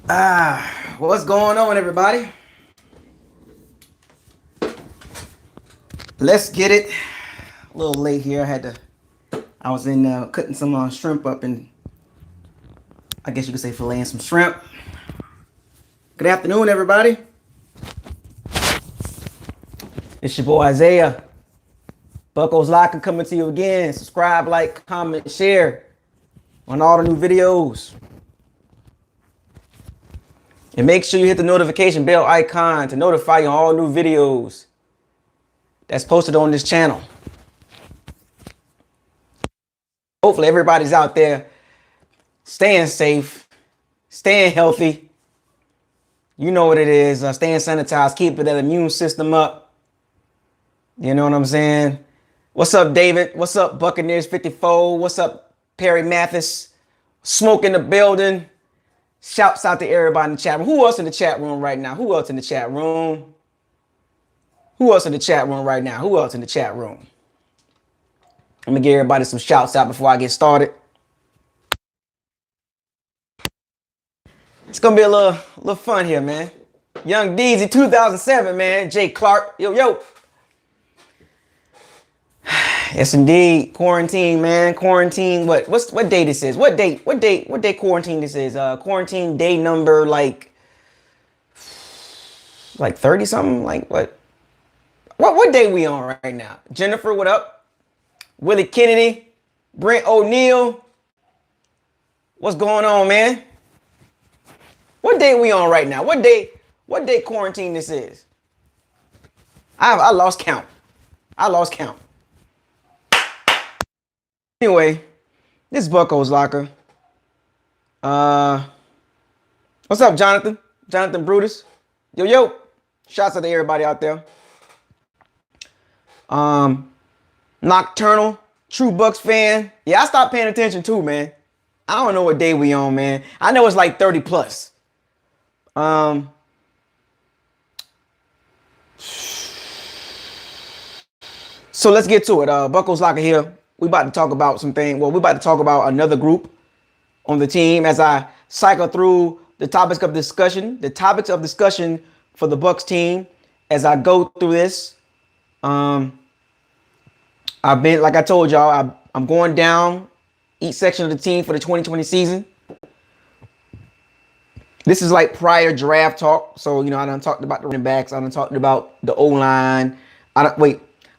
What's going on, everybody? Let's get it. A little late here. I was in cutting some shrimp up, and I guess you could say filleting some shrimp. Good afternoon, everybody. It's your boy Isaiah. Bucos Locker coming to you again. Subscribe, like, comment, share on all the new videos. And make sure you hit the notification bell icon to notify you on all new videos that's posted on this channel. Hopefully everybody's out there staying safe, staying healthy. You know what it is. Staying sanitized, keeping that immune system up. You know what I'm saying? What's up, David? What's up, Buccaneers 54? What's up, Perry Mathis? Smoke in the building. Shouts out to everybody in the chat room. Who else in the chat room right now? Who else in the chat room? Who else in the chat room right now? Who else in the chat room? Let me give everybody some shouts out before I get started. It's gonna be a little fun here, man. Young Deezy 2007, man. Jay Clark. Yo. Yes, indeed. Quarantine, man. Quarantine. What day this is? What day quarantine this is? Quarantine day number like 30 something? Like what? What day we on right now? Jennifer, what up? Willie Kennedy, Brent O'Neill. What's going on, man? What day we on right now? What day quarantine this is? I lost count. Anyway, this is Bucos Locker. What's up, Jonathan? Jonathan Brutus. Yo. Shouts out to everybody out there. Nocturnal, true Bucs fan. Yeah, I stopped paying attention too, man. I don't know what day we on, man. I know it's like 30 plus. So let's get to it. Bucos Locker here. We about to talk about something. Well, we about to talk about another group on the team as I cycle through the topics of discussion for the Bucs team as I go through this. I've been, like I told y'all, I'm going down each section of the team for the 2020 season. This is like prior draft talk. So, I done talked about the running backs. I done talked about the O-line.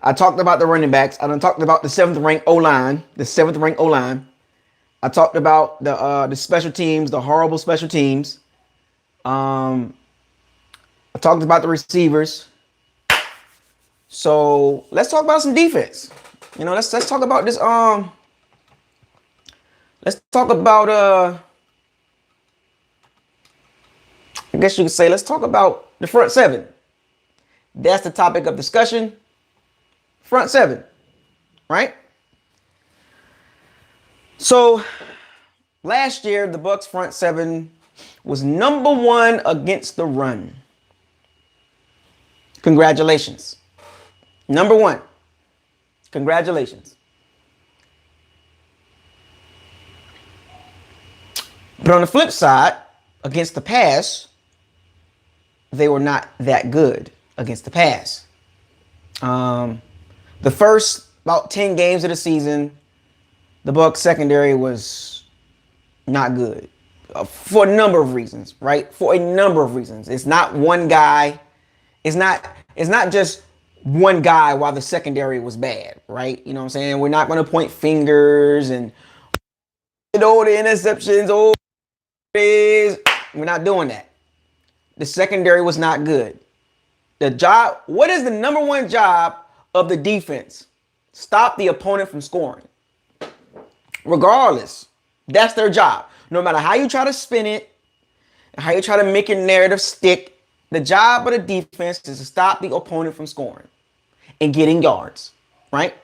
I talked about the running backs. I done talked about the seventh ranked O-line. I talked about the special teams, the horrible special teams. I talked about the receivers. So let's talk about some defense. Let's talk about this. Let's talk about I guess you could say let's talk about the front seven. That's the topic of discussion. Front seven, right? So last year, the Bucs front seven was number one against the run. Congratulations. Number one. Congratulations. But on the flip side, against the pass, they were not that good against the pass. The first about 10 games of the season, the Bucs secondary was not good for a number of reasons, right? For a number of reasons. It's not one guy. It's not just one guy while the secondary was bad, right? You know what I'm saying? We're not going to point fingers and the interceptions. We're not doing that. The secondary was not good. What is the number one job of the defense? Stop the opponent from scoring. Regardless, that's their job. No matter how you try to spin it, how you try to make your narrative stick, the job of the defense is to stop the opponent from scoring and getting yards, right?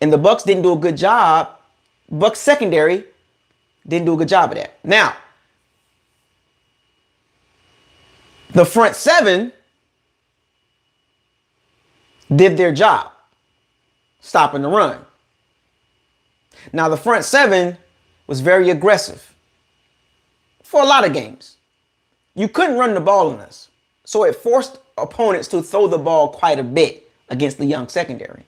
And the Bucs didn't do a good job. Bucs secondary didn't do a good job of that. Now, the front seven did their job, stopping the run. Now, the front seven was very aggressive for a lot of games. You couldn't run the ball on us. So it forced opponents to throw the ball quite a bit against the young secondary.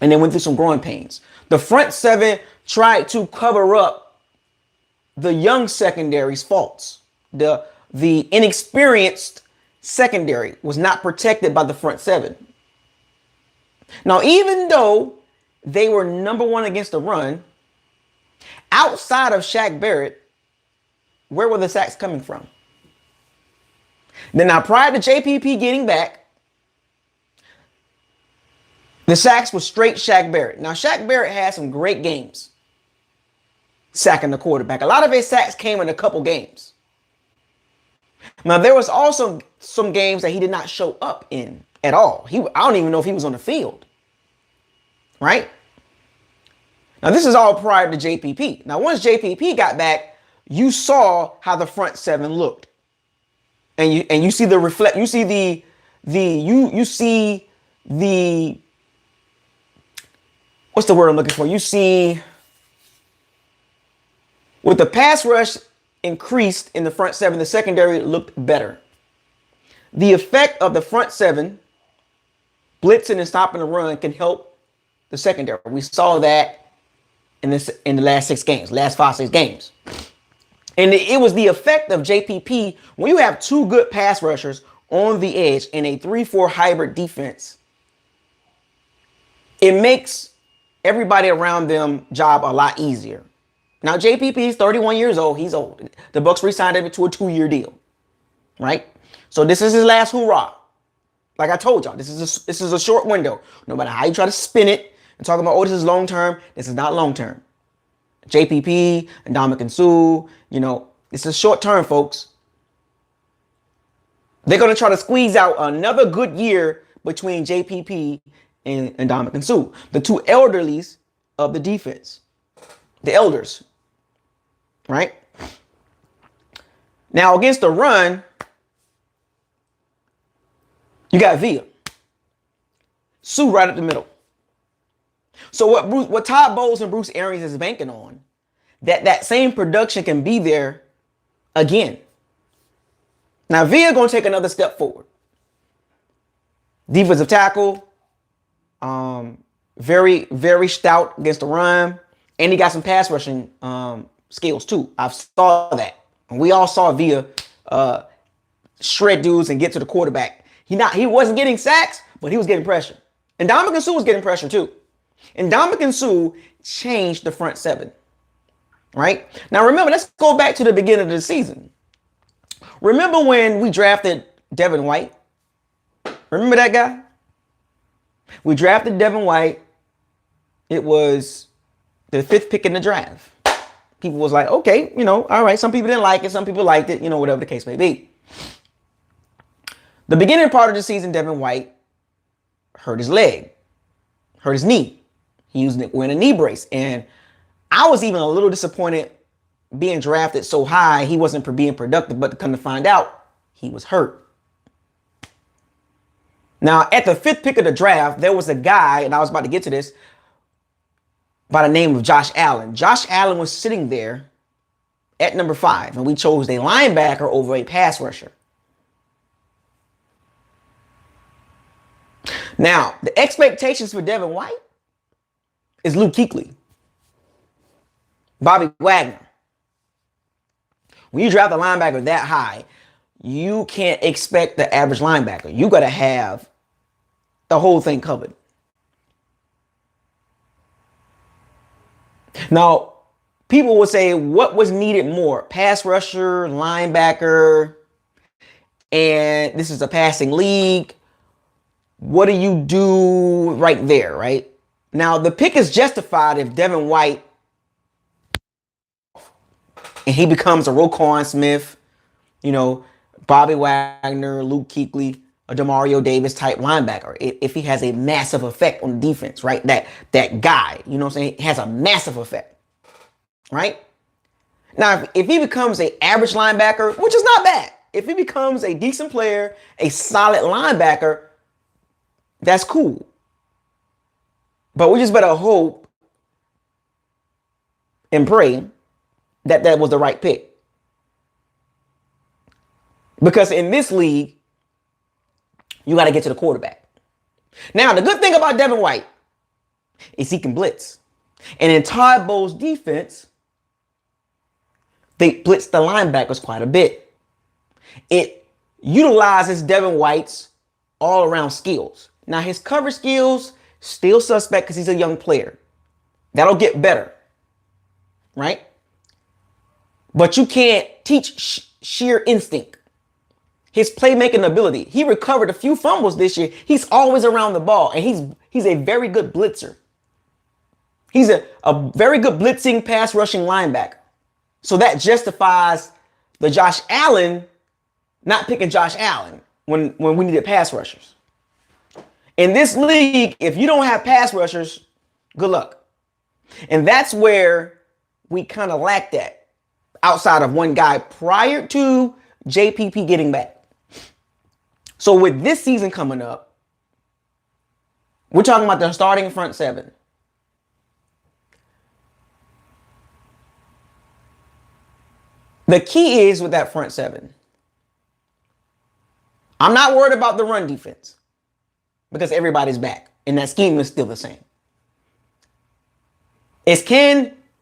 And they went through some growing pains. The front seven tried to cover up the young secondary's faults. The inexperienced secondary was not protected by the front seven. Now, even though they were number one against the run, outside of Shaq Barrett, where were the sacks coming from? Then now, prior to JPP getting back, the sacks was straight Shaq Barrett. Now, Shaq Barrett had some great games sacking the quarterback. A lot of his sacks came in a couple games. Now, there was also some games that he did not show up in at all. I don't even know if he was on the field. Right? Now, this is all prior to JPP. Now, once JPP got back, you saw how the front seven looked. And you see the reflect, you see the what's the word I'm looking for? You see, with the pass rush increased in the front seven, the secondary looked better. The effect of the front seven blitzing and stopping the run can help the secondary. We saw that in the last 6 games, last 5-6 games. And it was the effect of JPP when you have 2 good pass rushers on the edge in a 3-4 hybrid defense. It makes everybody around them job a lot easier. Now, JPP is 31 years old. He's old. The Bucs re-signed him to a 2-year deal, right? So this is his last hoorah. Like I told y'all, this is a short window. No matter how you try to spin it and talk about, oh, this is long term. This is not long term. JPP and Ndamukong Suh, this is short term, folks. They're going to try to squeeze out another good year between JPP and Ndamukong Suh, the 2 elderlies of the defense, the elders, right? Now, against the run, you got Vita, Suh right up the middle. So what Todd Bowles and Bruce Arians is banking on, that same production can be there again. Now, Vita going to take another step forward. Defensive tackle, very, very stout against the run, and he got some pass rushing skills too. I saw that. And we all saw Vita shred dudes and get to the quarterback. He wasn't getting sacks, but he was getting pressure. And Ndamukong Suh was getting pressure too. And Ndamukong Suh changed the front seven. Right? Now remember, let's go back to the beginning of the season. Remember when we drafted Devin White? Remember that guy? We drafted Devin White. It was the 5th pick in the draft. People was like, okay, all right. Some people didn't like it. Some people liked it, whatever the case may be. The beginning part of the season, Devin White hurt his leg, hurt his knee. He was wearing a knee brace. And I was even a little disappointed being drafted so high. He wasn't being productive, but to come to find out, he was hurt. Now, at the 5th pick of the draft, there was a guy, and I was about to get to this, by the name of Josh Allen. Josh Allen was sitting there at number 5, and we chose a linebacker over a pass rusher. Now, the expectations for Devin White is Luke Kuechly, Bobby Wagner. When you draft a linebacker that high, you can't expect the average linebacker. You got to have the whole thing covered. Now, people will say, what was needed more? Pass rusher, linebacker, and this is a passing league. What do you do right there, right? Now, the pick is justified if Devin White and he becomes a Roquan Smith, Bobby Wagner, Luke Kuechly, a Demario Davis type linebacker. If he has a massive effect on the defense, right? That guy, has a massive effect, right? Now, if he becomes an average linebacker, which is not bad, if he becomes a decent player, a solid linebacker, that's cool. But we just better hope and pray that was the right pick. Because in this league, you got to get to the quarterback. Now, the good thing about Devin White is he can blitz. And in Todd Bowles' defense, they blitz the linebackers quite a bit. It utilizes Devin White's all-around skills. Now, his cover skills, still suspect because he's a young player. That'll get better, right? But you can't teach sheer instinct. His playmaking ability. He recovered a few fumbles this year. He's always around the ball, and he's a very good blitzer. He's a very good blitzing, pass rushing linebacker. So that justifies the Josh Allen not picking Josh Allen when we needed pass rushers. In this league, if you don't have pass rushers, good luck. And that's where we kind of lack that outside of one guy prior to JPP getting back. So with this season coming up, we're talking about the starting front seven. The key is with that front seven. I'm not worried about the run defense because everybody's back and that scheme is still the same.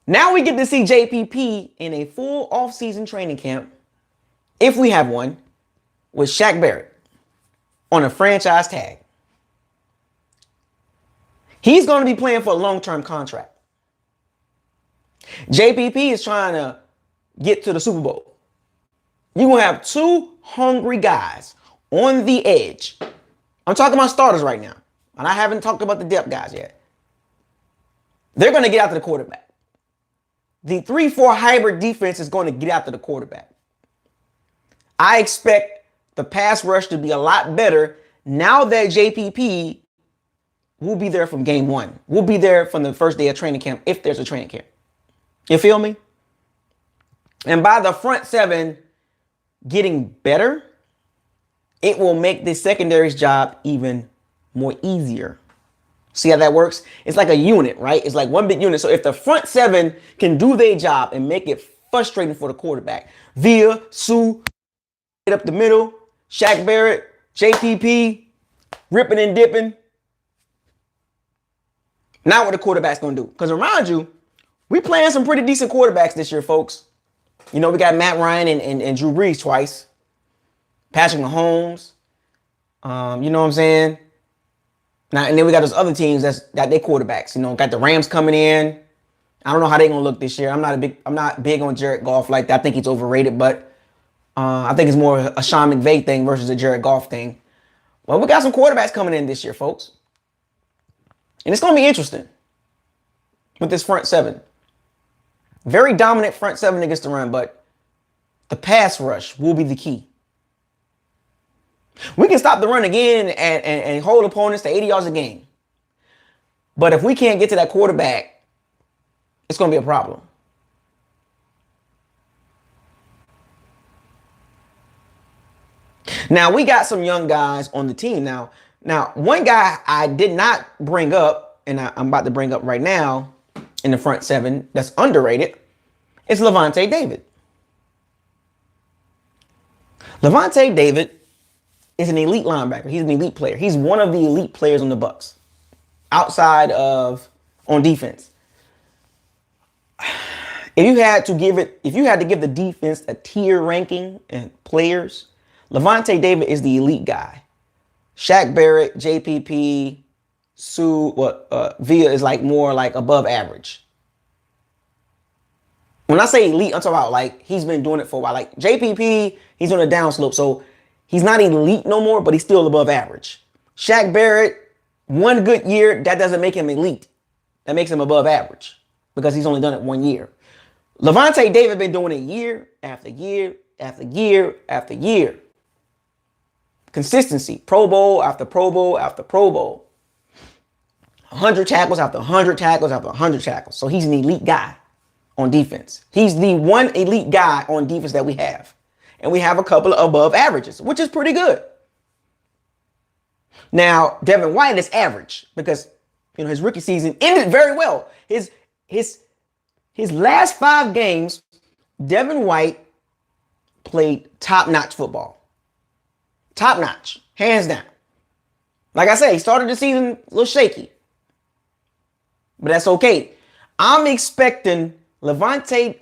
Now we get to see JPP in a full off-season training camp, if we have one, with Shaq Barrett on a franchise tag. He's going to be playing for a long-term contract. JPP is trying to get to the Super Bowl. You're going to have two hungry guys on the edge. I'm talking about starters right now, and I haven't talked about the depth guys yet. They're going to get after the quarterback. The 3-4 hybrid defense is going to get after the quarterback. I expect the pass rush to be a lot better now that JPP will be there from game one. We'll be there from the first day of training camp if there's a training camp. You feel me? And by the front seven getting better, it will make the secondary's job even more easier. See how that works? It's like a unit, right? It's like one big unit. So if the front seven can do their job and make it frustrating for the quarterback, Vita, Sue, get up the middle, Shaq Barrett, JPP, ripping and dipping. Now what the quarterback's going to do? Because around you, we playing some pretty decent quarterbacks this year, folks. You know, we got Matt Ryan and Drew Brees twice. Patrick Mahomes. You know what I'm saying? Now, and then we got those other teams that's got their quarterbacks. You know, got the Rams coming in. I don't know how they're gonna look this year. I'm not big on Jared Goff like that. I think he's overrated, but I think it's more a Sean McVay thing versus a Jared Goff thing. Well, we got some quarterbacks coming in this year, folks. And it's gonna be interesting with this front seven. Very dominant front seven against the run, but the pass rush will be the key. We can stop the run again and hold opponents to 80 yards a game. But if we can't get to that quarterback, it's going to be a problem. Now, we got some young guys on the team. Now, one guy I did not bring up, and I'm about to bring up right now in the front seven that's underrated, is Lavonte David. Lavonte David is an elite linebacker. He's an elite player. He's one of the elite players on the Bucs. Outside of on defense. If you had to give the defense a tier ranking and players, Lavonte David is the elite guy. Shaq Barrett, JPP, Vita is like more like above average. When I say elite, I'm talking about like he's been doing it for a while. Like JPP, he's on a downslope, so he's not elite no more, but he's still above average. Shaq Barrett, one good year, that doesn't make him elite. That makes him above average because he's only done it 1 year. Lavonte David been doing it year after year after year after year. Consistency, Pro Bowl after Pro Bowl after Pro Bowl. 100 tackles after 100 tackles after 100 tackles. So he's an elite guy on defense. He's the one elite guy on defense that we have. And we have a couple of above averages, which is pretty good. Now, Devin White is average because, you know, his rookie season ended very well. His last 5 games, Devin White played top-notch football. Top notch. Hands down. Like I said, he started the season a little shaky. But that's okay. I'm expecting Lavonte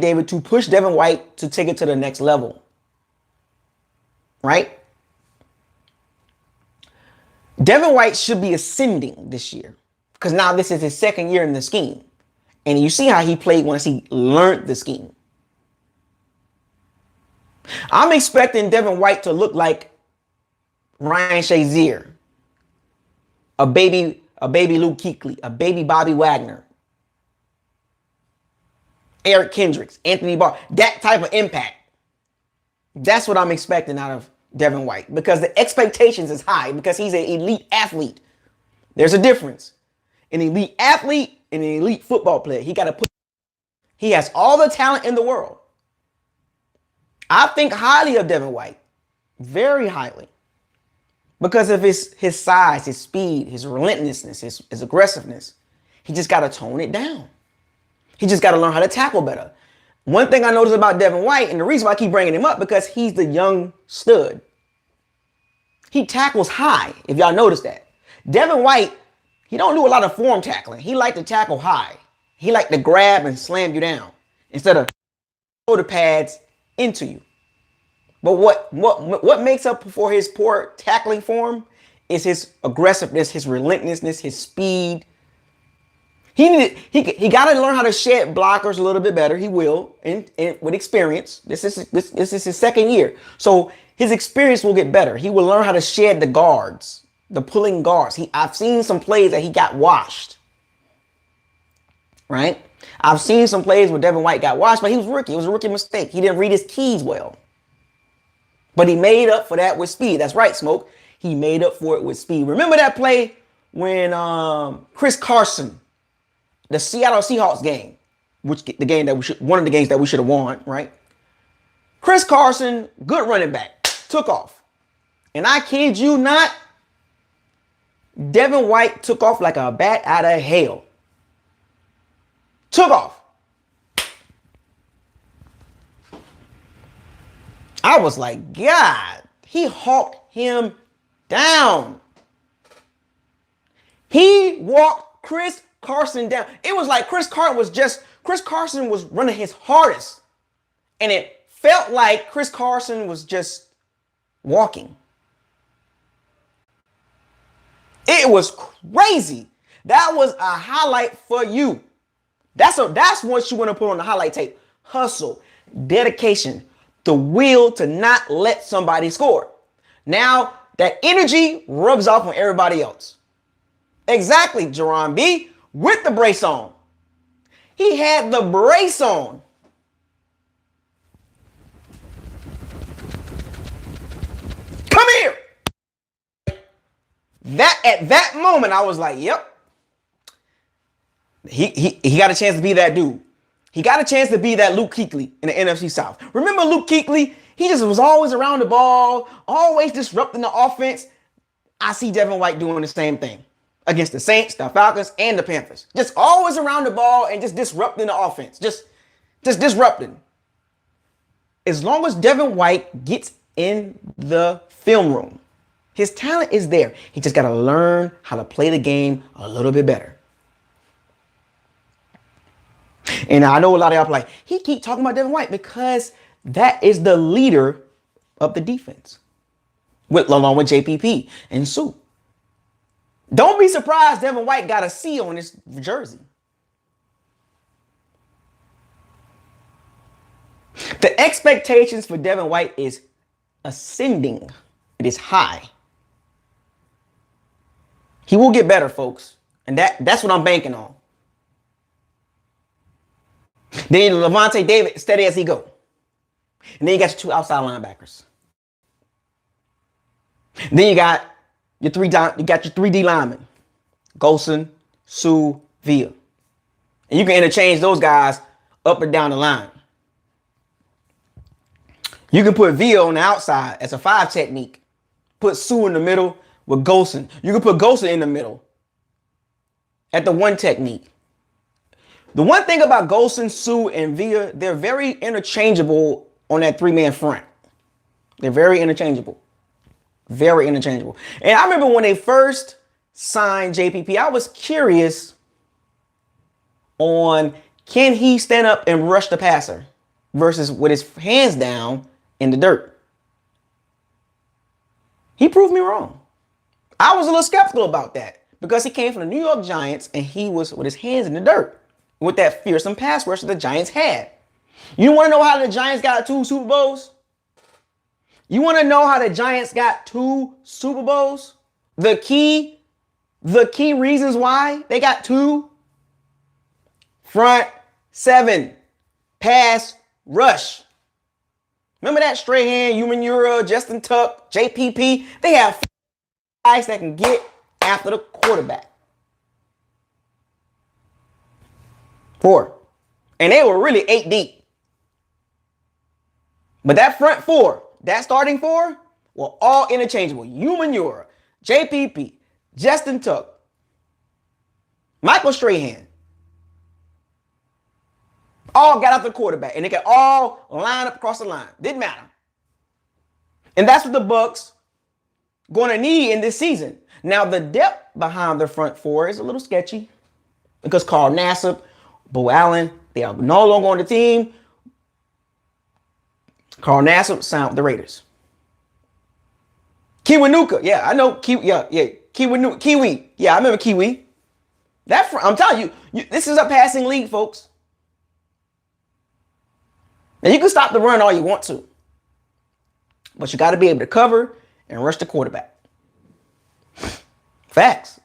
David to push Devin White to take it to the next level. Right? Devin White should be ascending this year because now this is his second year in the scheme. And you see how he played once he learned the scheme. I'm expecting Devin White to look like Ryan Shazier, a baby Luke Kuechly, a baby Bobby Wagner, Eric Kendricks, Anthony Barr, that type of impact. That's what I'm expecting out of Devin White because the expectations is high because he's an elite athlete. There's a difference. An elite athlete and an elite football player. He has all the talent in the world. I think highly of Devin White. Very highly. Because of his size, his speed, his relentlessness, his aggressiveness. He just got to tone it down. He just got to learn how to tackle better. One thing I noticed about Devin White, and the reason why I keep bringing him up, because he's the young stud. He tackles high, if y'all notice that. Devin White, he don't do a lot of form tackling. He like to tackle high. He like to grab and slam you down instead of shoulder pads into you. But what makes up for his poor tackling form is his aggressiveness, his relentlessness, his speed. He got to learn how to shed blockers a little bit better. He will, and with experience. This is his second year, so his experience will get better. He will learn how to shed the guards, the pulling guards. I've seen some plays that he got washed. Right? I've seen some plays where Devin White got washed, but he was rookie. It was a rookie mistake. He didn't read his keys well. But he made up for that with speed. That's right, Smoke. He made up for it with speed. Remember that play when Chris Carson, the Seattle Seahawks game, one of the games that we should have won, right? Chris Carson, good running back, took off. And I kid you not, Devin White took off like a bat out of hell. Took off. I was like, God, he hawked him down. He walked Chris Carson down. It was like Chris Carson was running his hardest. And it felt like Chris Carson was just walking. It was crazy. That was a highlight for you. That's what you want to put on the highlight tape. Hustle, dedication, the will to not let somebody score. Now, that energy rubs off on everybody else. Exactly, Jerron B. With the brace on. He had the brace on. Come here. At that moment, I was like, yep. He got a chance to be that dude. He got a chance to be that Luke Kuechly in the NFC South. Remember Luke Kuechly? He just was always around the ball, always disrupting the offense. I see Devin White doing the same thing against the Saints, the Falcons, and the Panthers. Just always around the ball and just disrupting the offense. Just disrupting. As long as Devin White gets in the film room, his talent is there. He just got to learn how to play the game a little bit better. And I know a lot of y'all like, he keep talking about Devin White because that is the leader of the defense. Along with JPP and Sue. Don't be surprised Devin White got a C on his jersey. The expectations for Devin White is ascending. It is high. He will get better, folks. And that's what I'm banking on. Then Lavonte David, steady as he go. And then you got your two outside linebackers. Then you got your three D linemen. Golson, Sue, Vita. And you can interchange those guys up and down the line. You can put Vita on the outside as a 5 technique. Put Sue in the middle with Golson. You can put Golson in the middle at the 1 technique. The one thing about Golson, Sue, and Vita, they're very interchangeable on that 3-man front. They're very interchangeable. Very interchangeable. And I remember when they first signed JPP, I was curious on, can he stand up and rush the passer versus with his hands down in the dirt? He proved me wrong. I was a little skeptical about that because he came from the New York Giants and he was with his hands in the dirt with that fearsome pass rush that the Giants had. You want to know how the Giants got 2 Super Bowls? You want to know how the Giants got 2 Super Bowls? The key reasons why they got 2: front 7 pass rush. Remember that Strahan, Umanura, Justin Tuck, JPP? They have guys that can get after the quarterback. 4. And they were really 8 deep. But that front 4, that starting 4, were all interchangeable. Umanura, JPP, Justin Tuck, Michael Strahan. All got after the quarterback. And they could all line up across the line. Didn't matter. And that's what the Bucs going to need in this season. Now, the depth behind the front 4 is a little sketchy because Carl Nassib, Bo Allen, they are no longer on the team. Carl Nassib signed with the Raiders. Kiwanuka, yeah, I know. Kiwi, yeah, I remember Kiwi. I'm telling you, this is a passing league, folks. Now, you can stop the run all you want to, but you got to be able to cover and rush the quarterback. Facts.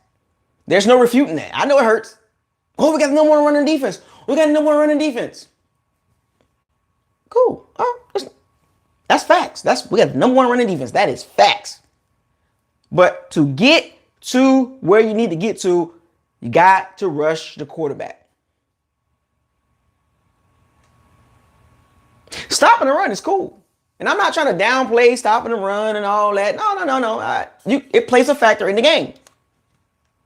There's no refuting that. I know it hurts. Oh, we got no more running defense. We got no more running defense. Cool. That's facts. We got number 1 running defense. That is facts. But to get to where you need to get to, you got to rush the quarterback. Stopping the run is cool. And I'm not trying to downplay stopping the run and all that. No. It plays a factor in the game.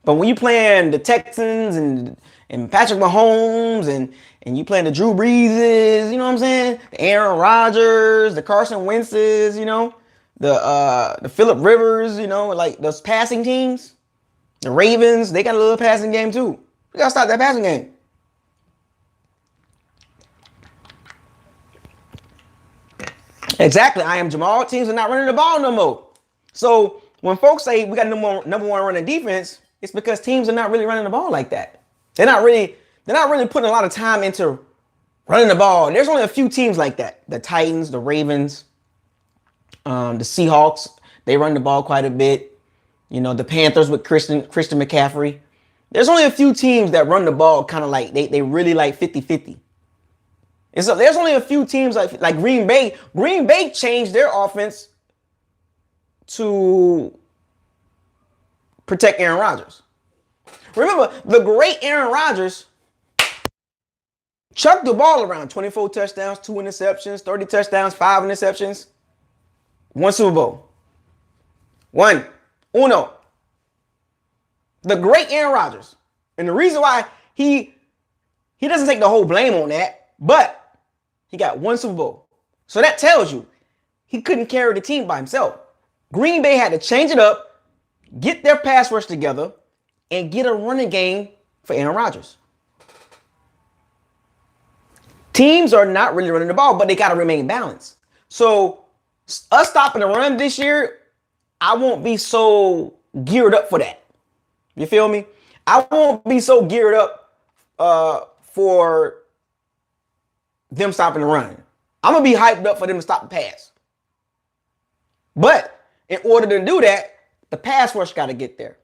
But when you playing the Texans and Patrick Mahomes and you playing the Drew Breeses, you know what I'm saying? The Aaron Rodgers, the Carson Wentzes, you know, the Phillip Rivers, you know, like those passing teams, the Ravens, they got a little passing game too. You gotta stop that passing game. Exactly. I am Jamal. Teams are not running the ball no more. So when folks say we got number 1 running defense, it's because teams are not really running the ball like that. They're not really putting a lot of time into running the ball. There's only a few teams like that. The Titans, the Ravens, the Seahawks, they run the ball quite a bit. You know, the Panthers with Christian McCaffrey. There's only a few teams that run the ball kind of like they really like 50-50. And so there's only a few teams like Green Bay. Green Bay changed their offense to protect Aaron Rodgers. Remember, the great Aaron Rodgers chucked the ball around. 24 touchdowns, 2 interceptions, 30 touchdowns, 5 interceptions. 1 Super Bowl. 1. Uno. The great Aaron Rodgers. And the reason why he doesn't take the whole blame on that, but he got 1 Super Bowl. So that tells you he couldn't carry the team by himself. Green Bay had to change it up, get their pass rush together, and get a running game for Aaron Rodgers. Teams are not really running the ball, but they got to remain balanced. So us stopping the run this year, I won't be so geared up for that. You feel me? I won't be so geared up for them stopping the run. I'm going to be hyped up for them to stop the pass. But in order to do that, the pass rush got to get there.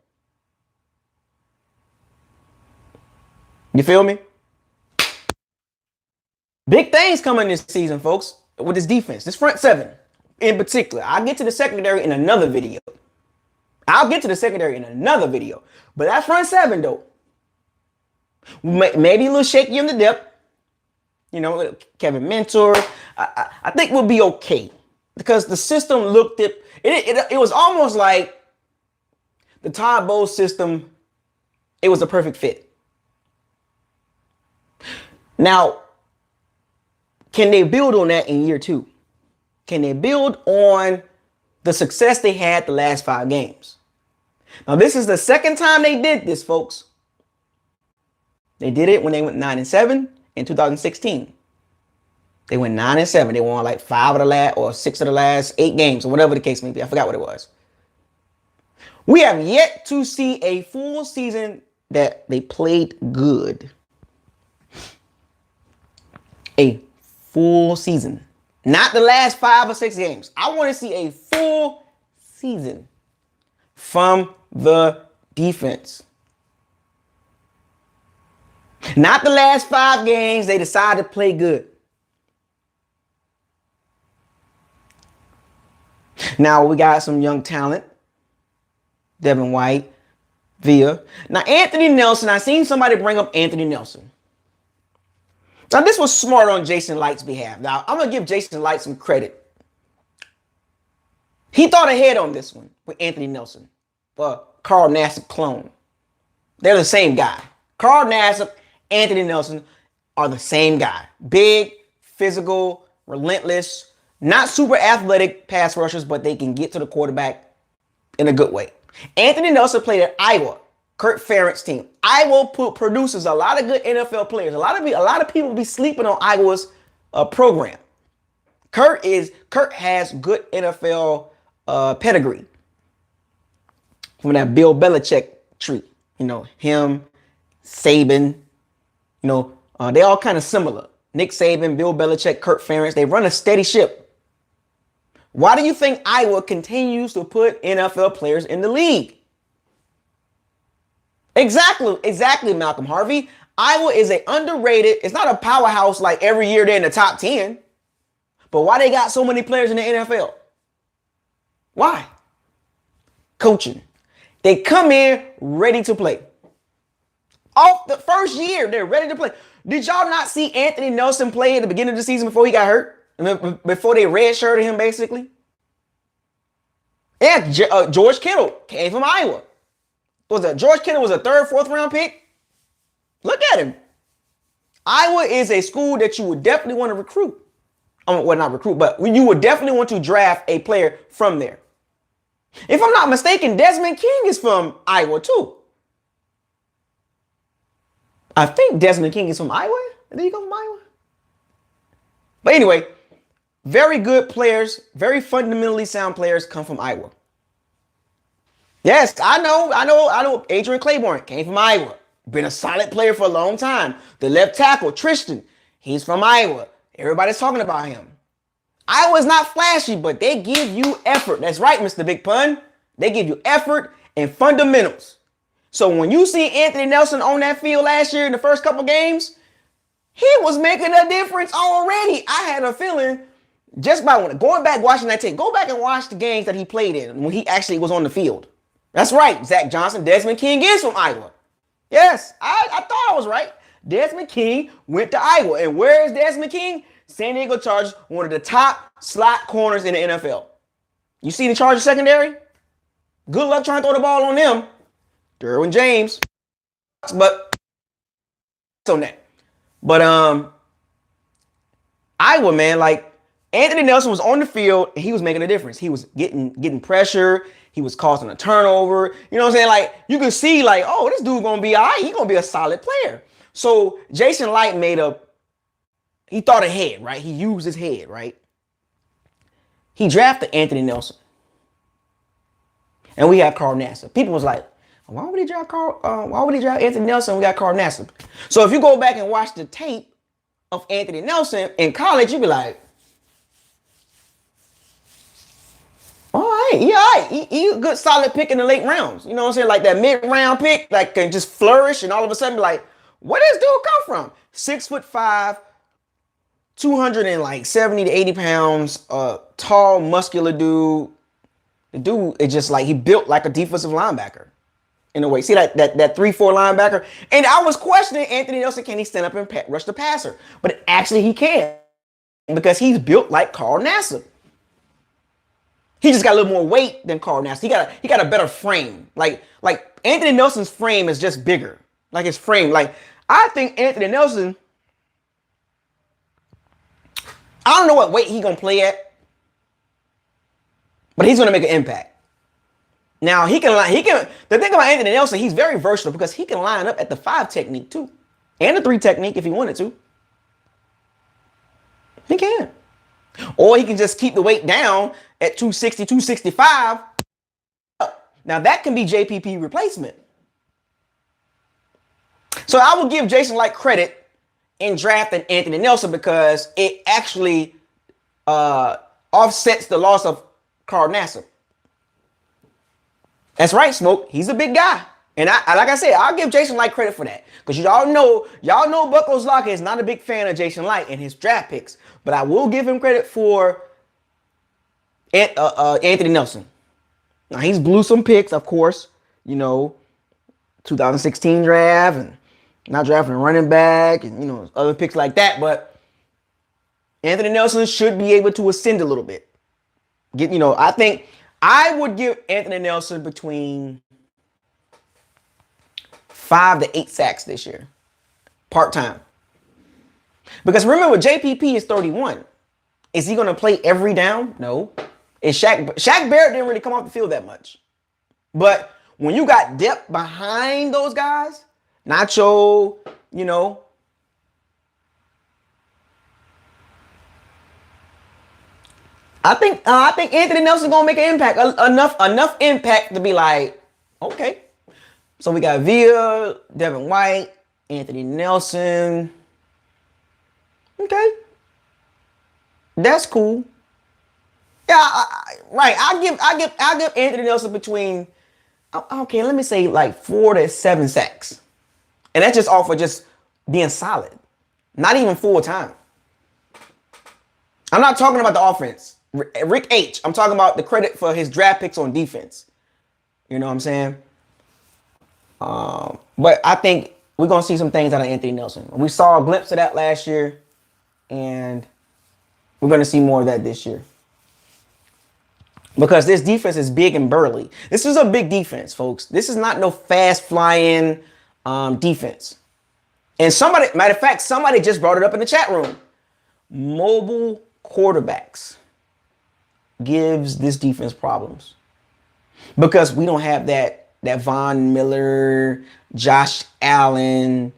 You feel me? Big things coming this season, folks, with this defense, this front 7 in particular. I'll get to the secondary in another video. But that front 7, though, maybe a little shaky in the depth. You know, Kevin Mentor, I think we'll be okay because the system looked at it was almost like the Todd Bowles system. It was a perfect fit. Now, can they build on that in year 2? Can they build on the success they had the last 5 games? Now, this is the second time they did this, folks. They did it when they went 9-7 in 2016. They went 9-7. They won like 5 of the last or 6 of the last 8 games or whatever the case may be. I forgot what it was. We have yet to see a full season that they played good. A full season. Not the last 5 or 6 games. I want to see a full season from the defense. Not the last 5 games they decided to play good. Now we got some young talent. Devin White, Vita. Now Anthony Nelson, I seen somebody bring up Anthony Nelson. Now this was smart on Jason Light's behalf. Now I'm going to give Jason Light some credit. He thought ahead on this one with Anthony Nelson. Carl Nassib clone. They're the same guy. Carl Nassib, Anthony Nelson are the same guy. Big, physical, relentless, not super athletic pass rushers, but they can get to the quarterback in a good way. Anthony Nelson played at Iowa, Kirk Ferentz team. Iowa produces a lot of good NFL players. A lot of people be sleeping on Iowa's program. Kirk has good NFL pedigree from that Bill Belichick tree. You know, him, Saban, they all kind of similar. Nick Saban, Bill Belichick, Kirk Ferentz, they run a steady ship. Why do you think Iowa continues to put NFL players in the league? Exactly, Malcolm Harvey. Iowa is a underrated, it's not a powerhouse like every year they're in the top 10. But why they got so many players in the NFL? Why? Coaching. They come in ready to play. Off the first year, they're ready to play. Did y'all not see Anthony Nelson play at the beginning of the season before he got hurt? Before they redshirted him, basically? Yeah, George Kittle came from Iowa. George Kittle was a 3rd, 4th round pick? Look at him. Iowa is a school that you would definitely want to recruit. Well, not recruit, but you would definitely want to draft a player from there. If I'm not mistaken, Desmond King is from Iowa too. I think Desmond King is from Iowa. Did he come from Iowa? But anyway, very good players, very fundamentally sound players come from Iowa. Yes, I know. Adrian Claiborne came from Iowa. Been a solid player for a long time. The left tackle, Tristan, he's from Iowa. Everybody's talking about him. Iowa's not flashy, but they give you effort. That's right, Mr. Big Pun. They give you effort and fundamentals. So when you see Anthony Nelson on that field last year in the first couple games, he was making a difference already. I had a feeling just by going back watching that tape. Go back and watch the games that he played in when he actually was on the field. That's right, Zach Johnson. Desmond King is from Iowa. Yes, I thought I was right. Desmond King went to Iowa. And where is Desmond King? San Diego Chargers, one of the top slot corners in the NFL. You see the Chargers secondary? Good luck trying to throw the ball on them. Derwin James. But on that. But Iowa, man, like Anthony Nelson was on the field and he was making a difference. He was getting pressure. He was causing a turnover. You know what I'm saying? Like you can see like, oh, this dude gonna be all right. He's gonna be a solid player. So Jason Light he thought ahead, right? He used his head, right? He drafted Anthony Nelson. And we have Carl Nassib. People was like, why would he draft Anthony Nelson when we got Carl Nassib? So if you go back and watch the tape of Anthony Nelson in college, you'd be like, all right, he a good solid pick in the late rounds. You know what I'm saying? Like that mid-round pick, like can just flourish and all of a sudden be like, where does this dude come from? 6'5", 270 to 80 pounds, tall, muscular dude. The dude is just like, he built like a defensive linebacker in a way. See that 3-4 linebacker? And I was questioning Anthony Nelson, can he stand up and rush the passer? But actually he can because he's built like Carl Nassib. He just got a little more weight than Carl Nassib. He got a better frame. Like Anthony Nelson's frame is just bigger. Like his frame. Like I think Anthony Nelson, I don't know what weight he gonna play at. he's going to make an impact. Now, the thing about Anthony Nelson, he's very versatile because he can line up at the 5 technique too. And the 3 technique if he wanted to. He can. Or he can just keep the weight down at 260, 265. Now, that can be JPP replacement. So I will give Jason Light credit in drafting Anthony Nelson because it actually offsets the loss of Carl Nassib. That's right, Smoke. He's a big guy. And I like I said, I'll give Jason Light credit for that. Because y'all know Bucos Locker is not a big fan of Jason Light and his draft picks. But I will give him credit for Anthony Nelson. Now, he's blew some picks, of course. 2016 draft and not drafting a running back and, other picks like that. But Anthony Nelson should be able to ascend a little bit. I think I would give Anthony Nelson between 5 to 8 sacks this year. Part-time. Because remember, JPP is 31. Is he going to play every down? No. Shaq Barrett didn't really come off the field that much. But when you got depth behind those guys, Nacho, I think Anthony Nelson gonna make an impact, enough impact to be like, okay. So we got Vita, Devin White, Anthony Nelson. Okay, that's cool. Yeah, right. I'll give Anthony Nelson between, okay, let me say like 4 to 7 sacks, and that's just off of just being solid, not even full time. I'm not talking about the offense. Rick H. I'm talking about the credit for his draft picks on defense. You know what I'm saying? But I think we're going to see some things out of Anthony Nelson. We saw a glimpse of that last year, and we're going to see more of that this year. Because this defense is big and burly. This is a big defense, folks. This is not no fast-flying defense. And matter of fact, somebody just brought it up in the chat room. Mobile quarterbacks gives this defense problems because we don't have that Von Miller, Josh Allen,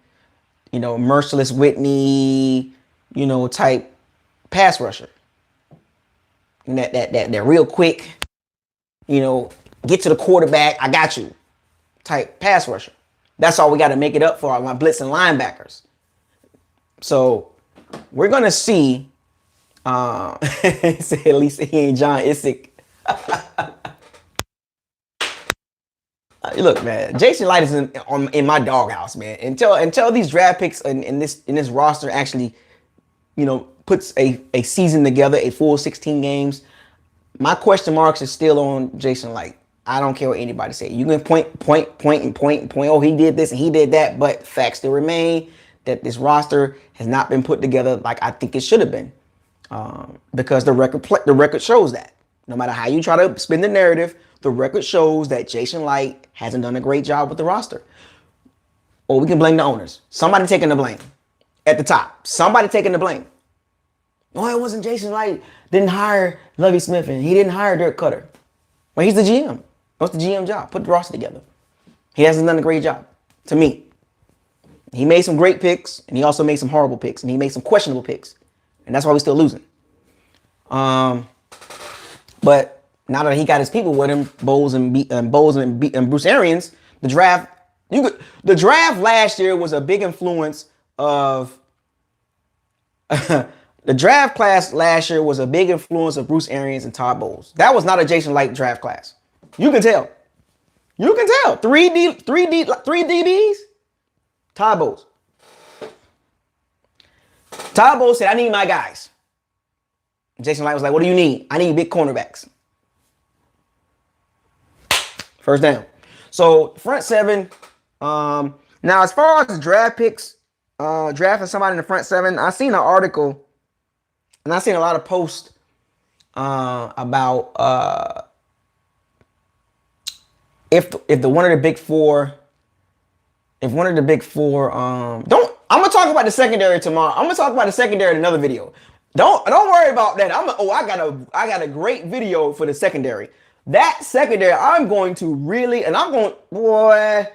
Merciless Whitney, type pass rusher. And that real quick, get to the quarterback, I got you type pass rusher. That's all we got to make it up for our blitzing linebackers. So we're gonna see. Say at least he ain't John Isick. Look, man, Jason Light is in my doghouse, man. Until these draft picks in this roster actually, puts a season together, a full 16 games. My question marks is still on Jason Light. I don't care what anybody say. You can point. Oh, he did this and he did that, but facts still remain that this roster has not been put together like I think it should have been. Because the record shows that. No matter how you try to spin the narrative, the record shows that Jason Light hasn't done a great job with the roster. Or we can blame the owners. Somebody taking the blame at the top. Somebody taking the blame. No, it wasn't Jason Light. Didn't hire Lovie Smith and he didn't hire Dirk Cutter. Well, he's the GM. What's the GM job? Put the roster together. He hasn't done a great job, to me. He made some great picks, and he also made some horrible picks, and he made some questionable picks. And that's why we're still losing. But now that he got his people with him, Bowles and Bruce Arians, the draft last year was a big influence of the draft class last year was a big influence of Bruce Arians and Todd Bowles. That was not a Jason Light draft class. You can tell. You can tell. 3 DBs. Todd Bowles. Todd Bowles said, I need my guys. Jason Light was like, what do you need? I need big cornerbacks. First down. So front 7. Now, as far as draft picks, drafting somebody in the front 7, I seen an article and I seen a lot of posts about if one of the big four, I'm gonna talk about the secondary tomorrow. I'm gonna talk about the secondary in another video. Don't worry about that. I got a great video for the secondary. That secondary, I'm going to really, and I'm going, boy,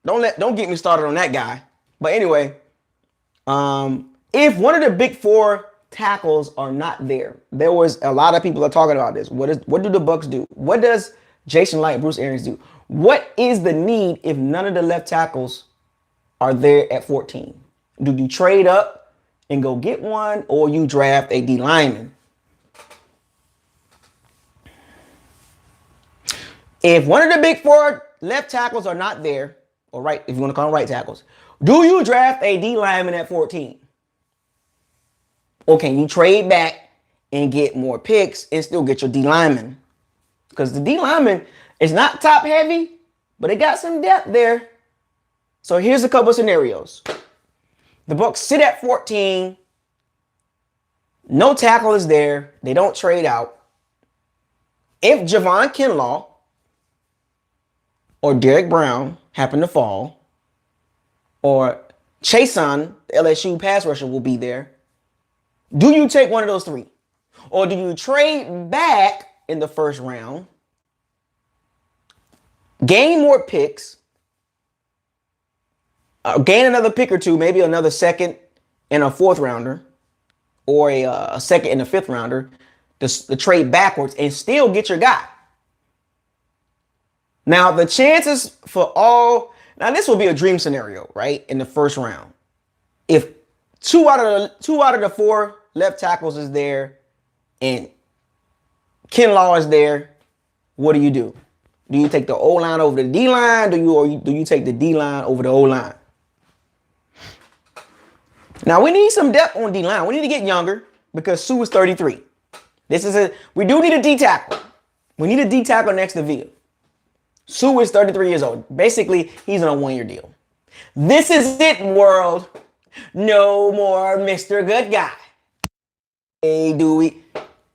don't get me started on that guy. But anyway, if one of the big four tackles are not there, there was a lot of people are talking about this. What do the Bucs do? What does Jason Light, Bruce Arians do? What is the need if none of the left tackles are there at 14? Do you trade up and go get one, or you draft a D lineman? If one of the big four left tackles are not there, or right, if you want to call them right tackles, do you draft a D lineman at 14? Or can you trade back and get more picks and still get your D lineman? Because the D lineman is not top heavy, but it got some depth there. So here's a couple of scenarios. The Bucs sit at 14. No tackle is there. They don't trade out. If Javon Kinlaw or Derek Brown happen to fall, or Chason, the LSU pass rusher, will be there, do you take one of those three? Or do you trade back in the first round, gain more picks, gain another pick or two, maybe another second and a fourth rounder, or a second and a fifth rounder, the trade backwards and still get your guy? Now, the chances for all, now this will be a dream scenario, right? In the first round. If two out of the four left tackles is there and Kinlaw is there, what do you do? Do you take the O-line over the D-line? Do you take the D-line over the O-line? Now, we need some depth on D-line. We need to get younger because Sue is 33. We do need a D-tackle. We need a D-tackle next to Vita. Sue is 33 years old. Basically, he's on a one-year deal. This is it, world. No more Mr. Good Guy. Hey, Dewey.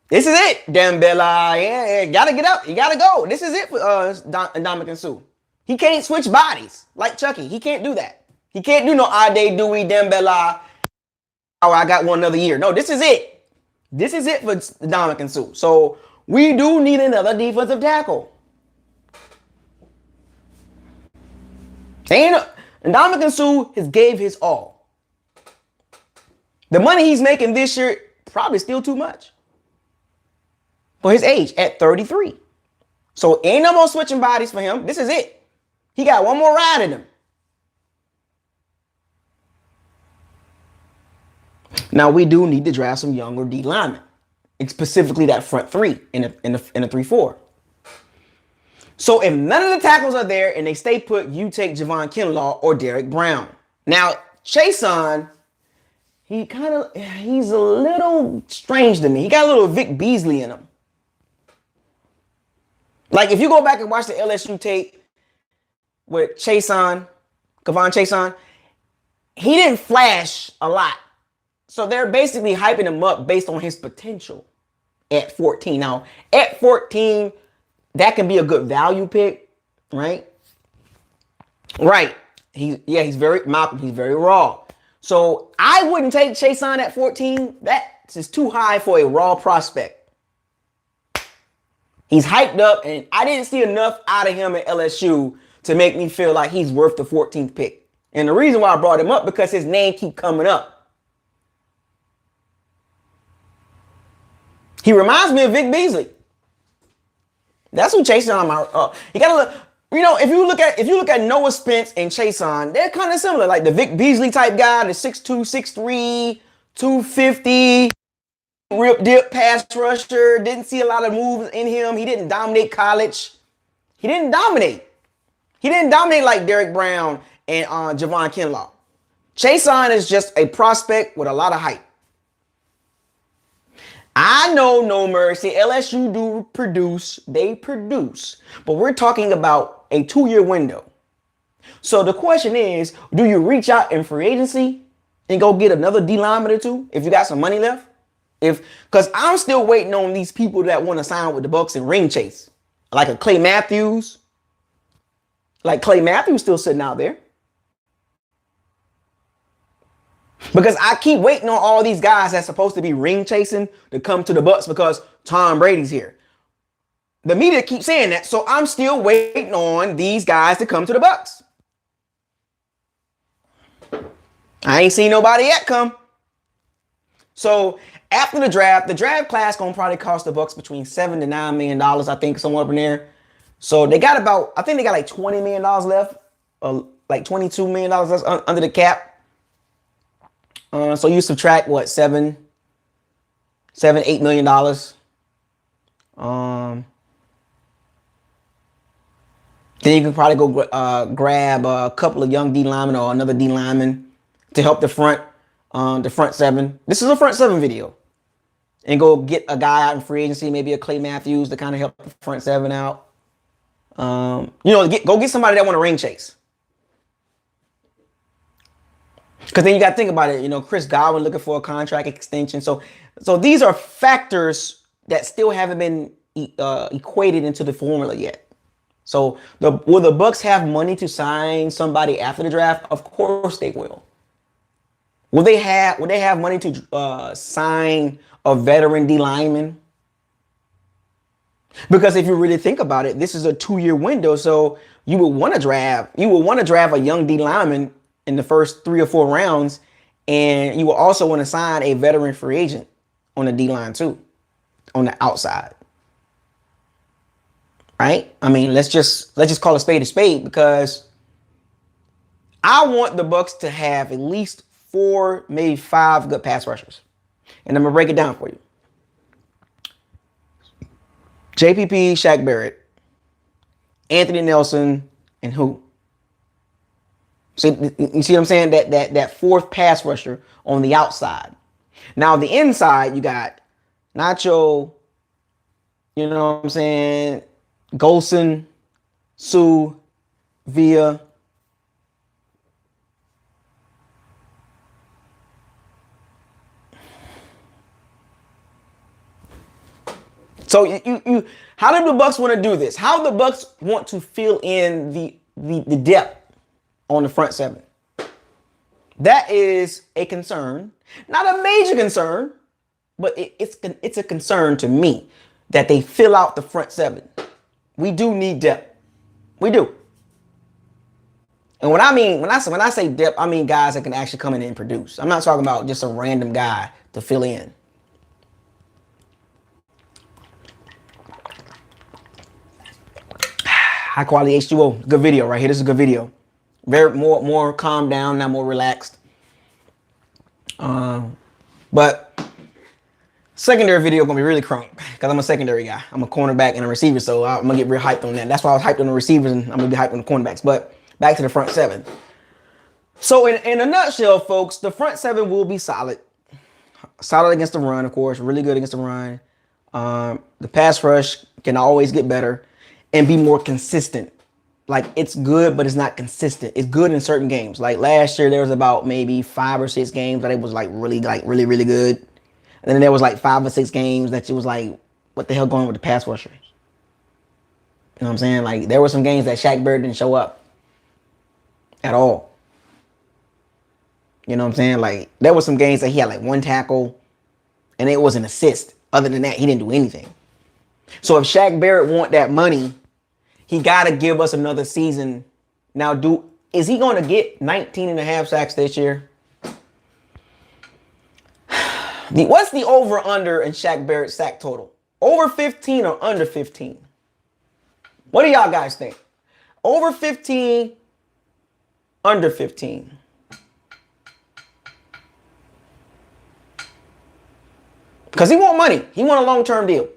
This is it, Dembella. Yeah, gotta get up. You gotta go. This is it for Ndamukong Suh. He can't switch bodies like Chucky. He can't do that. He can't do no Ade, Dewey, Dembella. Oh, I got one another year. No, this is it. This is it for Ndamukong Suh. So we do need another defensive tackle. Ndamukong Suh has gave his all. The money he's making this year, probably still too much for his age at 33. So ain't no more switching bodies for him. This is it. He got one more ride in him. Now we do need to draft some younger D linemen. It's specifically that front three in a 3-4. So if none of the tackles are there and they stay put, you take Javon Kinlaw or Derek Brown. Now, Chason, he's a little strange to me. He got a little Vic Beasley in him. Like if you go back and watch the LSU tape with Kavon Chason, he didn't flash a lot. So they're basically hyping him up based on his potential at 14. Now, at 14, that can be a good value pick, right? Right. He's very Malcolm. He's very raw. So I wouldn't take Chason at 14. That's just too high for a raw prospect. He's hyped up, and I didn't see enough out of him at LSU to make me feel like he's worth the 14th pick. And the reason why I brought him up because his name keep coming up. He reminds me of Vic Beasley. That's who Chason on my. You gotta look. You know, if you look at Noah Spence and Chason, they're kind of similar. Like the Vic Beasley type guy, the 6'2", 6'3", 250, rip dip pass rusher. Didn't see a lot of moves in him. He didn't dominate college. He didn't dominate like Derek Brown and Javon Kinlaw. Chason is just a prospect with a lot of hype. I know, no mercy. LSU do produce. They produce. But we're talking about a 2-year window. So the question is, do you reach out in free agency and go get another D lineman or two if you got some money left? Because I'm still waiting on these people that want to sign with the Bucs and ring chase. Like a Clay Matthews. Like Clay Matthews still sitting out there. Because I keep waiting on all these guys that's supposed to be ring chasing to come to the Bucs because Tom Brady's here. The media keeps saying that, so I'm still waiting on these guys to come to the Bucs. I ain't seen nobody yet come. So after the draft class gonna probably cost the Bucs between $7 to $9 million, I think, somewhere up in there. So they got I think they got like $20 million left, like $22 million under the cap. So you subtract what, $7, $8 million. Then you can probably go grab a couple of young D linemen or another D lineman to help the front seven. This is a front seven video. And go get a guy out in free agency, maybe a Clay Matthews to kind of help the front seven out. Go get somebody that want to ring chase. Because then you got to think about it. Chris Godwin looking for a contract extension. So these are factors that still haven't been equated into the formula yet. So will the Bucs have money to sign somebody after the draft? Of course they will. Will they have money to sign a veteran D lineman? Because if you really think about it, this is a 2-year window. So you would want to draft a young D lineman in the first 3 or 4 rounds, and you will also want to sign a veteran free agent on the D line too, on the outside. Right? I mean, let's just call a spade, because I want the Bucs to have at least 4, maybe 5 good pass rushers. And I'm going to break it down for you. JPP, Shaq Barrett, Anthony Nelson, and who? So you see what I'm saying? That 4th pass rusher on the outside. Now, the inside, you got Nacho, you know what I'm saying, Golson, Sue, Villa. So you how do the Bucs want to do this? How do the Bucs want to fill in the depth on the front seven? That is a concern. Not a major concern, but it's a concern to me that they fill out the front seven. We do need depth. We do. And when I say depth, I mean guys that can actually come in and produce. I'm not talking about just a random guy to fill in. High quality H2O. Good video right here. This is a good video. Very more calm down, now more relaxed. But secondary video gonna be really crunk because I'm a secondary guy. I'm a cornerback and a receiver, so I'm gonna get real hyped on that. That's why I was hyped on the receivers, and I'm gonna be hyped on the cornerbacks. But back to the front seven. So in a nutshell, folks, the front seven will be solid. Solid against the run, of course. Really good against the run. The pass rush can always get better and be more consistent. Like, it's good, but it's not consistent. It's good in certain games. Like last year, there was about maybe 5 or 6 games that it was really good. And then there was like 5 or 6 games that it was like, what the hell going on with the pass rushers? You know what I'm saying? Like, there were some games that Shaq Barrett didn't show up at all. You know what I'm saying? Like, there were some games that he had like 1 tackle and it was an assist. Other than that, he didn't do anything. So if Shaq Barrett want that money, he got to give us another season. Now, is he going to get 19.5 sacks this year? What's the over-under in Shaq Barrett's sack total? Over 15 or under 15? What do y'all guys think? Over 15, under 15? Because he want money. He want a long-term deal.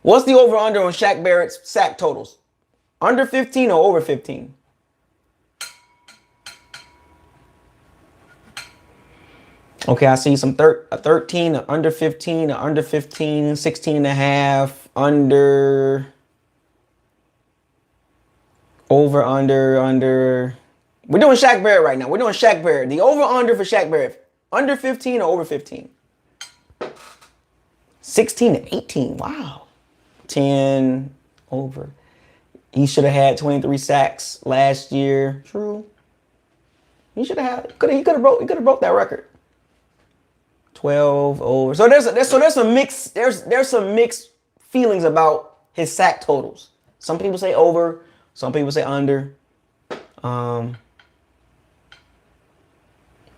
What's the over-under on Shaq Barrett's sack totals? Under 15 or over 15? Okay, I see some 13, or under 15, or under 15, 16 and a half, under, over, under. We're doing Shaq Barrett right now. We're doing Shaq Barrett. The over-under for Shaq Barrett. Under 15 or over 15? 16 to 18. Wow. 10 over. He should have had 23 sacks last year. True. He should have had. He could have broke that record. 12 over. So there's some mixed feelings about his sack totals. Some people say over, some people say under.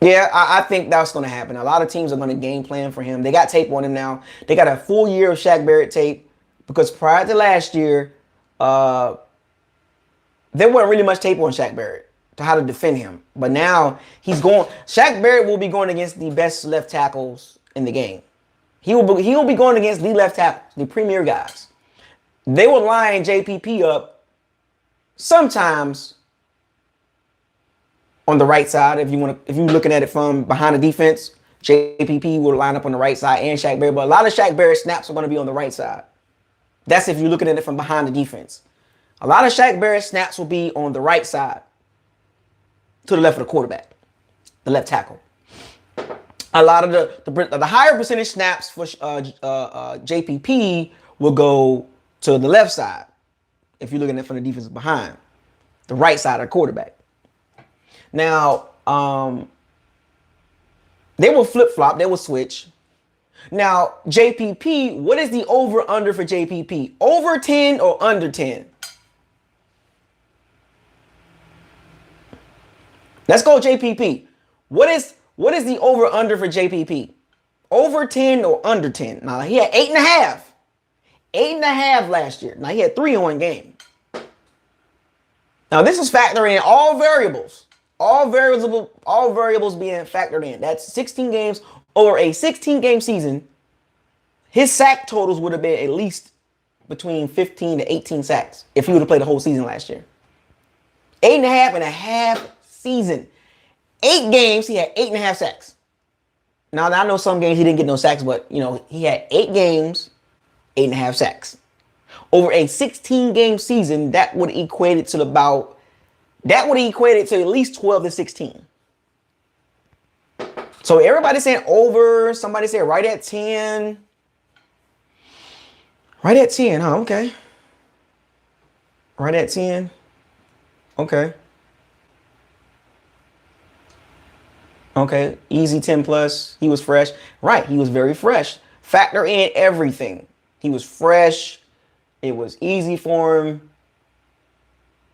Yeah, I think that's going to happen. A lot of teams are going to game plan for him. They got tape on him now. They got a full year of Shaq Barrett tape because prior to last year, there wasn't really much tape on Shaq Barrett to how to defend him. But now Shaq Barrett will be going against the best left tackles in the game. He will be going against the left tackles, the premier guys. They will line JPP up sometimes on the right side. If you're looking at it from behind the defense, JPP will line up on the right side and Shaq Barrett. But a lot of Shaq Barrett snaps are going to be on the right side. That's if you're looking at it from behind the defense. A lot of Shaq Barrett snaps will be on the right side to the left of the quarterback, the left tackle. A lot of the higher percentage snaps for JPP will go to the left side if you're looking at it from the defense behind, the right side of the quarterback. Now, they will flip-flop. They will switch. Now, JPP, what is the over-under for JPP? Over 10 or under 10? Let's go JPP. What is the over-under for JPP? Over 10 or under 10? Now, he had 8.5. 8.5 last year. Now, he had 3 in one game. Now, this is factoring in all variables. All variables being factored in. That's 16 games. Over a 16-game season, his sack totals would have been at least between 15 to 18 sacks if he would have played the whole season last year. 8.5 and a half season. 8 games, he had 8.5 sacks. Now, I know some games he didn't get no sacks, but, he had 8 games, 8.5 sacks. Over a 16-game season, that would equate it to at least 12 to 16. So everybody's saying over. Somebody said right at 10. Right at 10, huh? Okay. Right at 10. Okay. Okay. Easy 10 plus. He was fresh. Right. He was very fresh. Factor in everything. He was fresh. It was easy for him.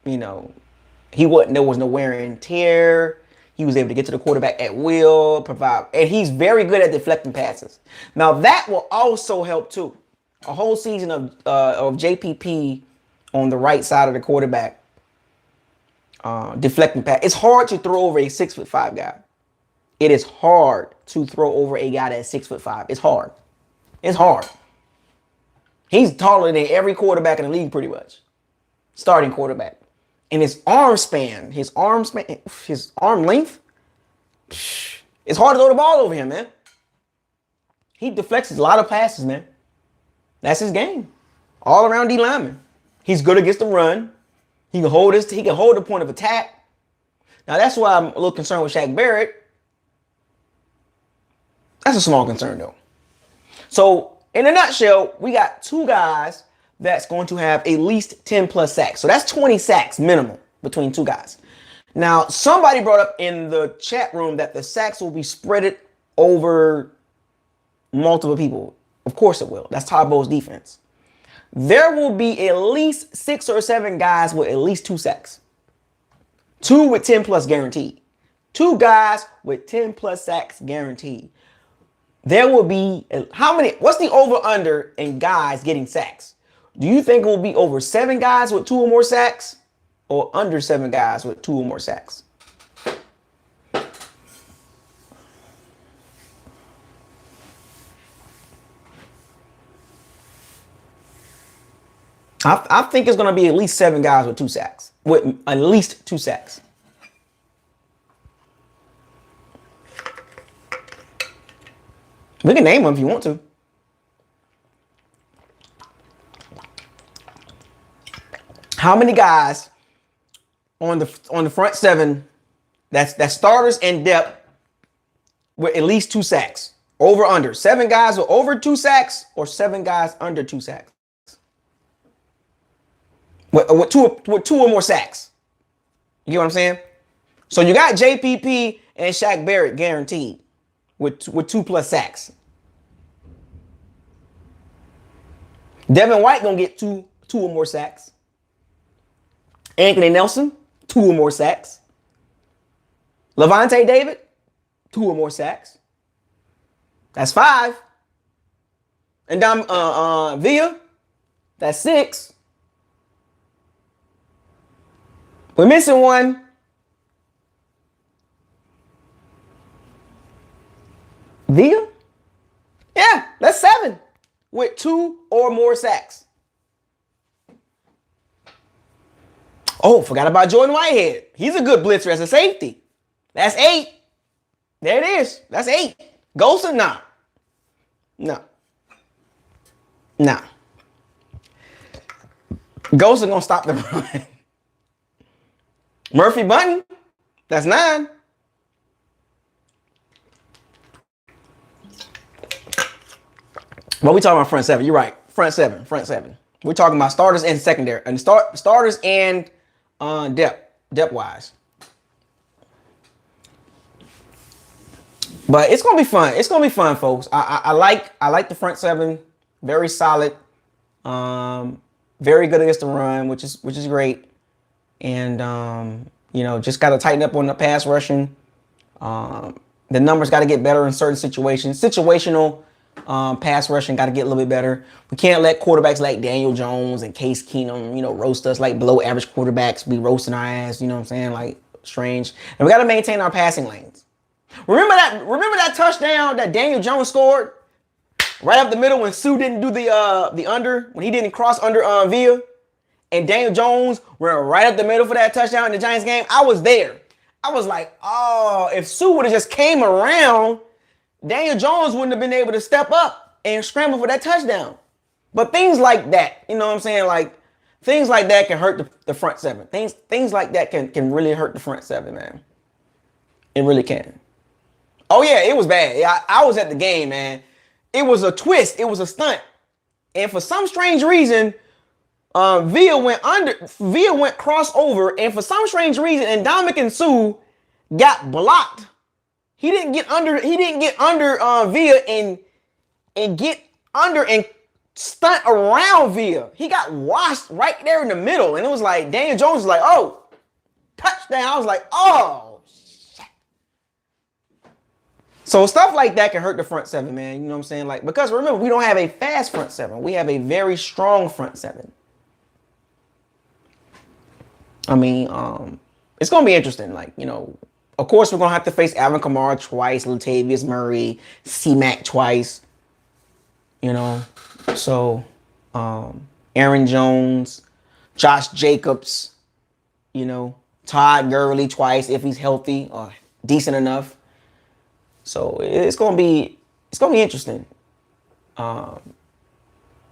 There was no wear and tear. He was able to get to the quarterback at will, provide, and he's very good at deflecting passes. Now that will also help too. A whole season of JPP on the right side of the quarterback, deflecting pass. It's hard to throw over a 6'5" guy. It is hard to throw over a guy that's 6'5". It's hard. It's hard. He's taller than every quarterback in the league, pretty much. Starting quarterback. And his arm length, it's hard to throw the ball over him, man. He deflects a lot of passes, man. That's his game. All around D lineman. He's good against the run. He can hold the point of attack. Now that's why I'm a little concerned with Shaq Barrett. That's a small concern though. So in a nutshell, we got 2 guys that's going to have at least 10 plus sacks. So that's 20 sacks minimum between 2 guys. Now, somebody brought up in the chat room that the sacks will be spread over multiple people. Of course it will. That's Todd Bowles' defense. There will be at least 6 or 7 guys with at least 2 sacks. 2 with 10 plus guaranteed. 2 guys with 10 plus sacks guaranteed. There will be what's the over under in guys getting sacks? Do you think it will be over 7 guys with 2 or more sacks or under 7 guys with 2 or more sacks? I think it's going to be at least 7 guys with 2 sacks, with at least 2 sacks. We can name them if you want to. How many guys on the front 7 that's starters and depth with at least 2 sacks? Over under. 7 guys with over 2 sacks or 7 guys under 2 sacks? With 2 or more sacks. You get what I'm saying? So you got JPP and Shaq Barrett guaranteed with 2 plus sacks. Devin White gonna get two or more sacks. Anthony Nelson, 2 or more sacks. Lavonte David, 2 or more sacks. That's 5. And Vita, that's 6. We're missing one. Vita? Yeah, that's 7 with 2 or more sacks. Oh, forgot about Jordan Whitehead. He's a good blitzer as a safety. That's 8. There it is. That's 8. Golson? Nah. Golson gonna stop the run. Murphy Bunting? That's 9. But we talking about front 7. You're right. Front 7. We're talking about starters and secondary. And starters and depth-wise. But it's gonna be fun. It's gonna be fun, folks. I like the front 7. Very solid. Very good against the run, which is great. And just gotta tighten up on the pass rushing. The numbers got to get better in certain situations. Situational pass rushing got to get a little bit better. We can't let quarterbacks like Daniel Jones and Case Keenum, roast us like below average quarterbacks. Be roasting our ass, you know what I'm saying? Like strange. And we got to maintain our passing lanes. Remember that touchdown that Daniel Jones scored right up the middle when Sue didn't do the under, when he didn't cross under Villa, and Daniel Jones ran right up the middle for that touchdown in the Giants game? I was there. I was like, oh, if Sue would have just came around, Daniel Jones wouldn't have been able to step up and scramble for that touchdown. But things like that, you know what I'm saying? Like things like that can hurt the front 7. Things like that can really hurt the front 7, man. It really can. Oh yeah, it was bad. Yeah, I was at the game, man. It was a twist. It was a stunt. And for some strange reason, Villa went crossover, and for some strange reason, and Ndamukong Suh got blocked. He didn't get under Villa and get under and stunt around Villa. He got washed right there in the middle, and it was like Daniel Jones was like, "Oh, touchdown!" I was like, "Oh." So stuff like that can hurt the front 7, man. You know what I'm saying? Like, because remember, we don't have a fast front 7. We have a very strong front 7. I mean, it's going to be interesting. Like, of course, we're going to have to face Alvin Kamara twice, Latavius Murray, C-Mac twice. So Aaron Jones, Josh Jacobs, Todd Gurley twice if he's healthy or decent enough. So it's gonna be interesting. But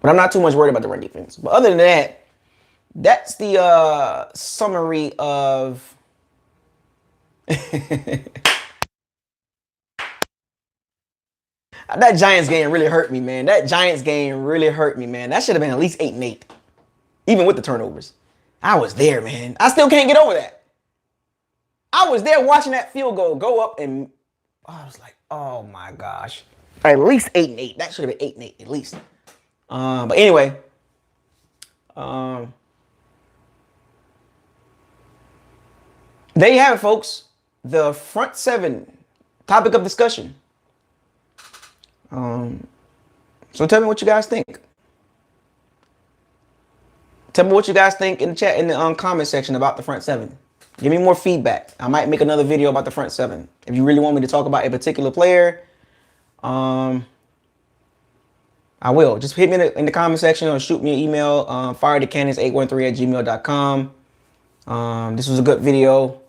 I'm not too much worried about the run defense. But other than that, that's the summary of that Giants game really hurt me, man. That should have been at least 8-8, even with the turnovers. I was there, man. I still can't get over that. I was there watching that field goal go up, and I was like, oh my gosh. At least 8-8. That should have been 8-8 at least. But anyway. There you have it, folks. The front 7 topic of discussion. So tell me what you guys think. Tell me what you guys think in the chat, in the comment section about the front 7. Give me more feedback. I might make another video about the front 7. If you really want me to talk about a particular player, I will. Just hit me in the comment section or shoot me an email, firethecannons813@gmail.com. This was a good video.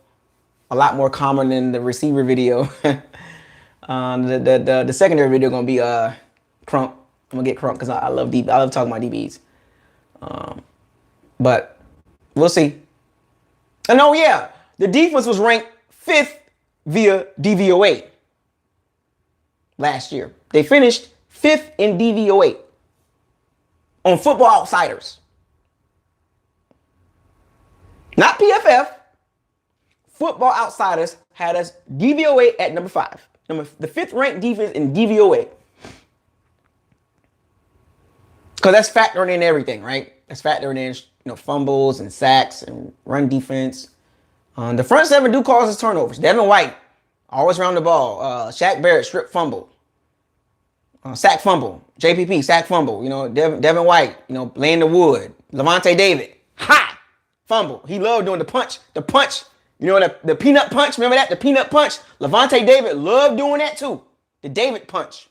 A lot more common than the receiver video. The secondary video gonna be Crump. I'm gonna get Crump because I love DB. I love talking about DBs. But we'll see. And oh yeah, the defense was ranked 5th via DVOA last year. They finished 5th in DVOA on Football Outsiders. Not PFF. Football Outsiders had us DVOA at number 5. The 5th ranked defense in DVOA. because that's factoring in everything, right? That's factoring in, fumbles and sacks and run defense. The front seven do cause turnovers. Devin White, always around the ball. Shaq Barrett, strip fumble. Sack fumble. JPP, sack fumble. Devin White, laying the wood. Lavonte David, ha! Fumble. He loved doing the punch. The punch. The peanut punch. Remember that? The peanut punch. Lavonte David loved doing that too. The David punch.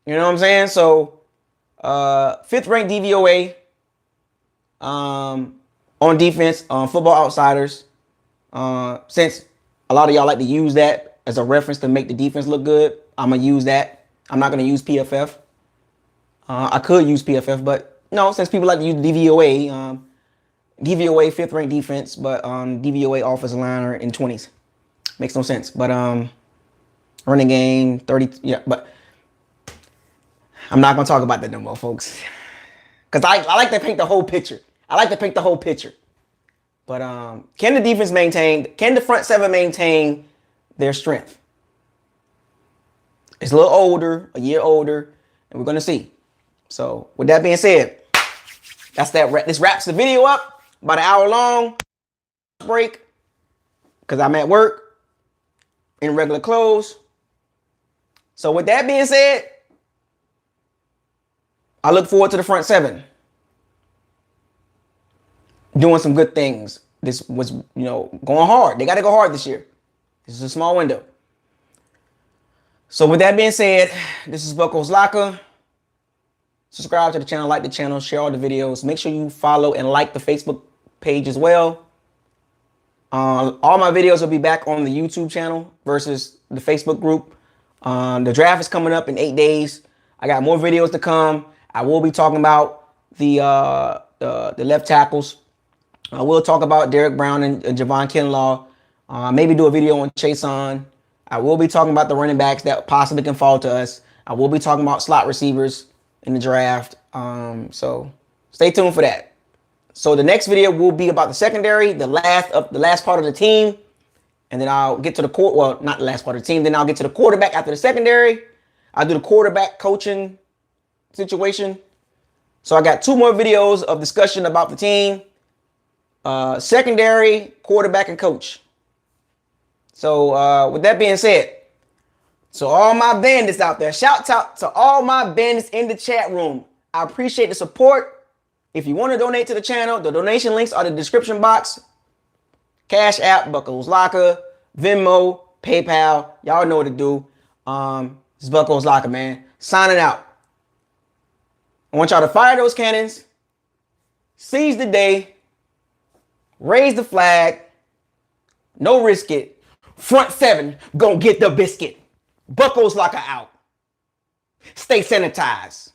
You know what I'm saying? So, 5th ranked DVOA on defense, Football Outsiders. Since a lot of y'all like to use that as a reference to make the defense look good, I'm going to use that. I'm not going to use PFF. I could use PFF, but no, since people like to use DVOA, DVOA 5th ranked defense, but DVOA offensive liner in 20s. Makes no sense. But running game 30, yeah, but I'm not going to talk about that no more, folks. Because I like to paint the whole picture. But can the front seven maintain their strength? It's a little older, a year older, and we're going to see. So with that being said, this wraps the video up. About an hour long break because I'm at work in regular clothes. So with that being said, I look forward to the front seven doing some good things. This was, going hard. They got to go hard this year. This is a small window. So with that being said, this is Bucos Locker. Subscribe to the channel, like the channel, share all the videos. Make sure you follow and like the Facebook page as well. All my videos will be back on the YouTube channel versus the Facebook group. The draft is coming up in 8 days. I got more videos to come. I will be talking about the left tackles. I will talk about Derek Brown and Javon Kinlaw. Maybe do a video on Chason. I will be talking about the running backs that possibly can fall to us. I will be talking about slot receivers in the draft. So stay tuned for that. So the next video will be about the secondary, the last part of the team. And then I'll get to not the last part of the team. Then I'll get to the quarterback after the secondary. I'll do the quarterback coaching situation. So I got 2 more videos of discussion about the team. Secondary, quarterback, and coach. So with that being said, so all my bandits out there, shout out to all my bandits in the chat room. I appreciate the support. If you want to donate to the channel, the donation links are in the description box. CashApp, Bucos Locker, Venmo, PayPal. Y'all know what to do. It's Bucos Locker, man. Signing out. I want y'all to fire those cannons, seize the day, raise the flag, no risk it. Front seven, gonna get the biscuit. Bucos Locker out. Stay sanitized.